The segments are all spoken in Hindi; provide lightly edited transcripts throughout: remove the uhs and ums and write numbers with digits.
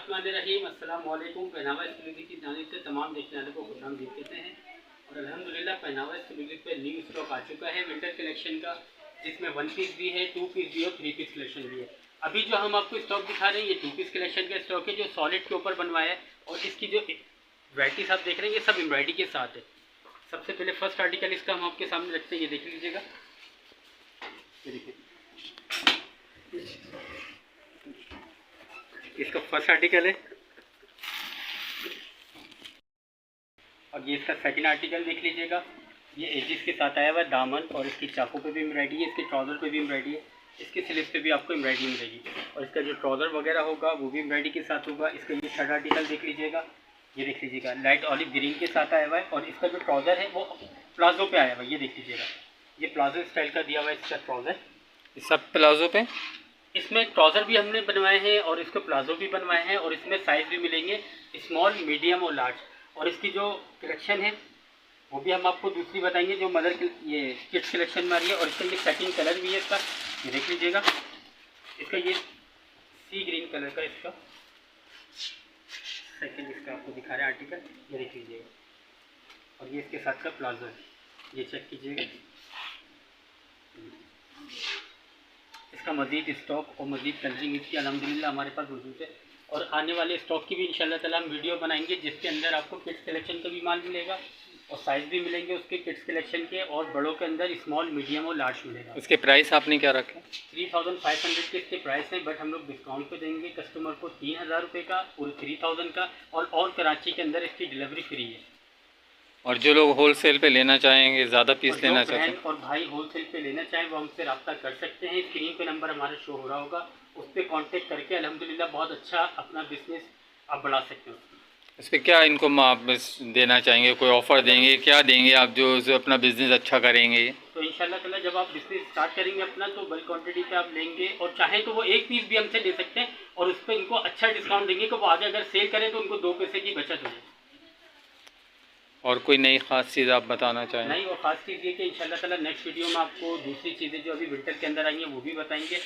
रहीम अस्सलाम वालेकुम। पहनावा स्टूडियो की जानिब से तमाम देखने वालों को खुशामदीद कहते हैं और अल्हम्दुलिल्लाह पहनावा स्टूडियो पे न्यू स्टॉक आ चुका है विंटर कलेक्शन का, जिसमें 1 पीस भी है, 2 पीस भी और 3 पीस कलेक्शन भी है। अभी जो हम आपको स्टॉक दिखा रहे हैं ये 2 पीस कलेक्शन का स्टॉक है जो सॉलिड के ऊपर बनवाया है और इसकी जो वैराइटीज आप देख रहे हैं ये सब एम्ब्रॉयडरी के साथ है। सबसे पहले फर्स्ट आर्टिकल इसका हम आपके सामने रखते हैं, ये देख लीजिएगा। ये देखिए इसका फर्स्ट आर्टिकल है और ये इसका सेकंड आर्टिकल देख लीजिएगा। ये एजिस के साथ आया हुआ है दामन और इसकी चाकू पे भी एम्ब्रॉयडरी है, इसके ट्राउज़र पे भी एम्ब्रॉयडरी है, इसके स्लीव पे भी आपको एम्ब्रॉयडरी मिलेगी और इसका जो ट्राउज़र वगैरह होगा वो भी एम्ब्रॉयडरी के साथ होगा। इसका ये थर्ड आर्टिकल देख लीजिएगा, ये देख लीजिएगा लाइट ऑलिव ग्रीन के साथ आया हुआ है और इसका जो ट्राउज़र है वो प्लाजो पे आया हुआ है। ये देख लीजिएगा, ये प्लाजो स्टाइल का दिया हुआ है इसका ट्राउज़र। सब प्लाजो पे इसमें ट्राउज़र भी हमने बनवाए हैं और इसको प्लाजो भी बनवाए हैं और इसमें साइज़ भी मिलेंगे स्मॉल, मीडियम और लार्ज। और इसकी जो कलेक्शन है वो भी हम आपको दूसरी बताएंगे जो मदर ये किड्स कलेक्शन में आ रही है और इसका ये सेकंड कलर भी है इसका, ये देख लीजिएगा। इसका ये सी ग्रीन कलर का इसका सेकंड इसका आपको दिखा रहे हैं आर्टिकल, ये देख लीजिएगा। और ये इसके साथ का प्लाजो है, ये चेक कीजिएगा। इसका मज़ीद स्टॉक और मज़ीद कलरिंग इसकी अल्हम्दुलिल्लाह हमारे पास मौजूद है और आने वाले स्टॉक की भी इंशाल्लाह ताला हम वीडियो बनाएंगे जिसके अंदर आपको किड्स कलेक्शन का भी माल मिलेगा और साइज़ भी मिलेंगे उसके किड्स कलेक्शन के, और बड़ों के अंदर स्मॉल, मीडियम और लार्ज मिलेगा। उसके प्राइस आपने क्या रखे? 3500 के इसके प्राइस है, बट हम लोग डिस्काउंट पे देंगे कस्टमर को 3000 रुपये का, पूरे 3000 का। और कराची के अंदर इसकी डिलीवरी फ्री है। और जो लोग होलसेल पे लेना चाहेंगे, ज़्यादा पीस लेना चाहते हैं और भाई होलसेल पे लेना चाहें वो हमसे रब्ता कर सकते हैं। स्क्रीन पे नंबर हमारा शो हो रहा होगा, उस पर कॉन्टेक्ट करके अल्हम्दुलिल्लाह बहुत अच्छा अपना बिजनेस आप बढ़ा सकते हो। इस पर क्या इनको आप देना चाहेंगे, कोई ऑफ़र देंगे, क्या देंगे आप जो अपना बिज़नेस अच्छा करेंगे? तो इंशाल्लाह ताला जब आप बिजनेस स्टार्ट करेंगे अपना तो बल्क क्वांटिटी पे आप लेंगे और चाहें तो वो 1 पीस भी हमसे ले सकते हैं और उस पर इनको अच्छा डिस्काउंट देंगे कि वो आगे अगर सेल करें तो उनको 2 पैसे की बचत हो जाए। और कोई नई ख़ास चीज़ आप बताना चाहें? नहीं, वो ख़ास चीज़ ये कि इंशाल्लाह ताला नेक्स्ट वीडियो में आपको दूसरी चीज़ें जो अभी विंटर के अंदर आई हैं वो भी बताएंगे।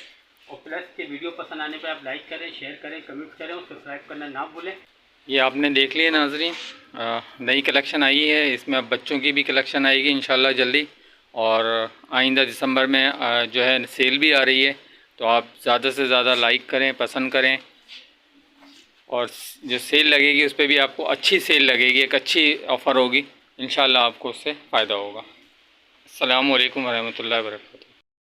और प्लस के वीडियो पसंद आने पर आप लाइक करें, शेयर करें, कमेंट करें और सब्सक्राइब करना ना भूलें। ये आपने देख लिया नाज़रीन, नई कलेक्शन आई है, इसमें अब बच्चों की भी कलेक्शन आएगी इंशाल्लाह जल्दी। और आइंदा दिसंबर में जो है सेल भी आ रही है, तो आप ज़्यादा से ज़्यादा लाइक करें, पसंद करें। और जो सेल लगेगी उस पर भी आपको अच्छी सेल लगेगी, एक अच्छी ऑफ़र होगी, इंशाल्लाह आपको उससे फ़ायदा होगा। अस्सलामु अलैकुम वरहमतुल्लाहि वबरकातुहू।